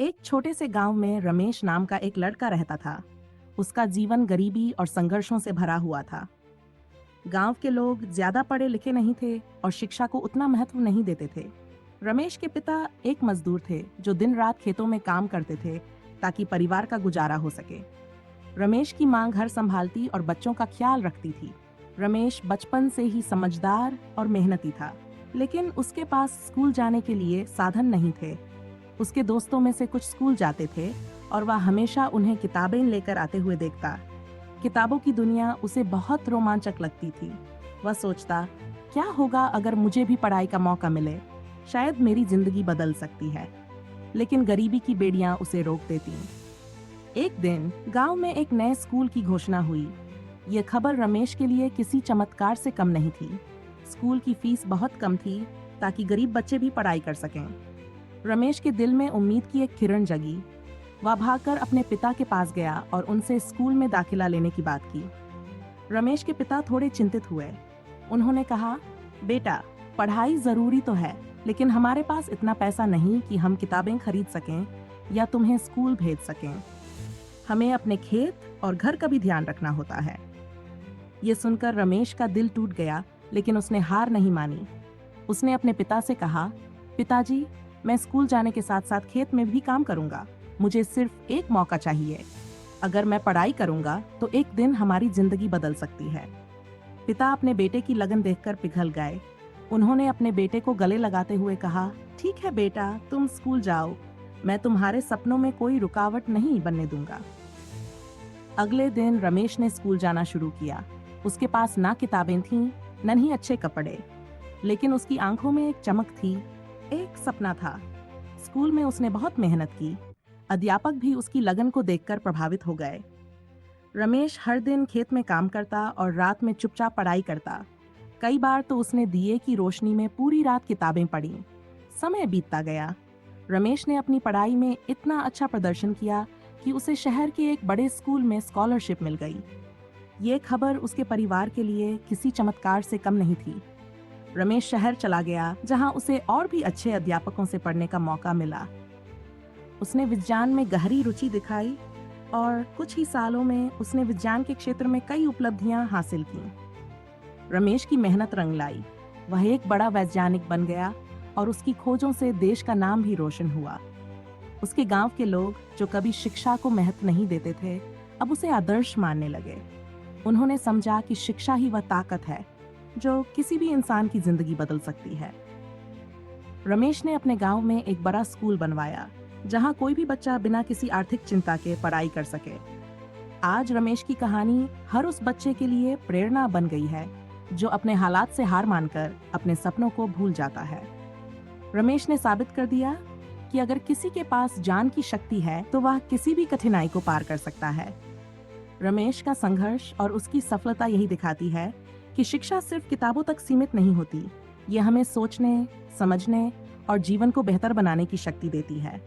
एक छोटे से गांव में रमेश नाम का एक लड़का रहता था। उसका जीवन गरीबी और संघर्षों से भरा हुआ था। गांव के लोग ज्यादा पढ़े लिखे नहीं थे और शिक्षा को उतना महत्व नहीं देते थे। रमेश के पिता एक मजदूर थे जो दिन रात खेतों में काम करते थे ताकि परिवार का गुजारा हो सके। रमेश की मां घर संभालती और बच्चों का ख्याल रखती थी। रमेश बचपन से ही समझदार और मेहनती था, लेकिन उसके पास स्कूल जाने के लिए साधन नहीं थे। उसके दोस्तों में से कुछ स्कूल जाते थे और वह हमेशा उन्हें किताबें लेकर आते हुए देखता। किताबों की दुनिया उसे बहुत रोमांचक लगती थी। वह सोचता, क्या होगा अगर मुझे भी पढ़ाई का मौका मिले, शायद मेरी जिंदगी बदल सकती है। लेकिन गरीबी की बेड़ियां उसे रोक देती। एक दिन गांव में एक नए स्कूल की घोषणा हुई। यह खबर रमेश के लिए किसी चमत्कार से कम नहीं थी। स्कूल की फीस बहुत कम थी ताकि गरीब बच्चे भी पढ़ाई कर सकें। रमेश के दिल में उम्मीद की एक किरण जगी। वह भागकर अपने पिता के पास गया और उनसे स्कूल में दाखिला लेने की बात की। रमेश के पिता थोड़े चिंतित हुए। उन्होंने कहा, बेटा, पढ़ाई जरूरी तो है, लेकिन हमारे पास इतना पैसा नहीं कि हम किताबें खरीद सकें या तुम्हें स्कूल भेज सकें। हमें अपने खेत और घर का भी ध्यान रखना होता है। ये सुनकर रमेश का दिल टूट गया, लेकिन उसने हार नहीं मानी। उसने अपने पिता से कहा, पिताजी, मैं स्कूल जाने के साथ साथ खेत में भी काम करूंगा। मुझे सिर्फ एक मौका चाहिए। अगर मैं पढ़ाई करूंगा तो एक दिन हमारी जिंदगी बदल सकती है। पिता अपने बेटे की लगन देखकर पिघल गए। उन्होंने अपने बेटे को गले लगाते हुए कहा, ठीक है बेटा, तुम स्कूल जाओ। मैं तुम्हारे सपनों में कोई रुकावट नहीं बनने दूंगा। अगले दिन रमेश ने स्कूल जाना शुरू किया। उसके पास ना किताबें थीं, न ही अच्छे कपड़े, लेकिन उसकी आंखों में एक चमक थी, एक सपना था। स्कूल में उसने बहुत मेहनत की। अध्यापक भी उसकी लगन को देखकर प्रभावित हो गए। रमेश हर दिन खेत में काम करता और रात में चुपचाप पढ़ाई करता। कई बार तो उसने दिए की रोशनी में पूरी रात किताबें पढ़ी। समय बीतता गया। रमेश ने अपनी पढ़ाई में इतना अच्छा प्रदर्शन किया कि उसे शहर के एक बड़े स्कूल में स्कॉलरशिप मिल गई। ये खबर उसके परिवार के लिए किसी चमत्कार से कम नहीं थी। रमेश शहर चला गया, जहां उसे और भी अच्छे अध्यापकों से पढ़ने का मौका मिला। उसने विज्ञान में गहरी रुचि दिखाई और कुछ ही सालों में उसने विज्ञान के क्षेत्र में कई उपलब्धियां हासिल की। रमेश की मेहनत रंग लाई। वह एक बड़ा वैज्ञानिक बन गया और उसकी खोजों से देश का नाम भी रोशन हुआ। उसके गांव के लोग, जो कभी शिक्षा को महत्व नहीं देते थे, अब उसे आदर्श मानने लगे। उन्होंने समझा कि शिक्षा ही वह ताकत है जो किसी भी इंसान की जिंदगी बदल सकती है। रमेश ने अपने गांव में एक बड़ा स्कूल बनवाया, जहां कोई भी बच्चा बिना किसी आर्थिक चिंता के पढ़ाई कर सके। आज रमेश की कहानी हर उस बच्चे के लिए प्रेरणा बन गई है जो अपने हालात से हार मानकर अपने सपनों को भूल जाता है। रमेश ने साबित कर दिया कि अगर किसी के पास जान की शक्ति है तो वह किसी भी कठिनाई को पार कर सकता है। रमेश का संघर्ष और उसकी सफलता यही दिखाती है कि शिक्षा सिर्फ किताबों तक सीमित नहीं होती। ये हमें सोचने, समझने और जीवन को बेहतर बनाने की शक्ति देती है।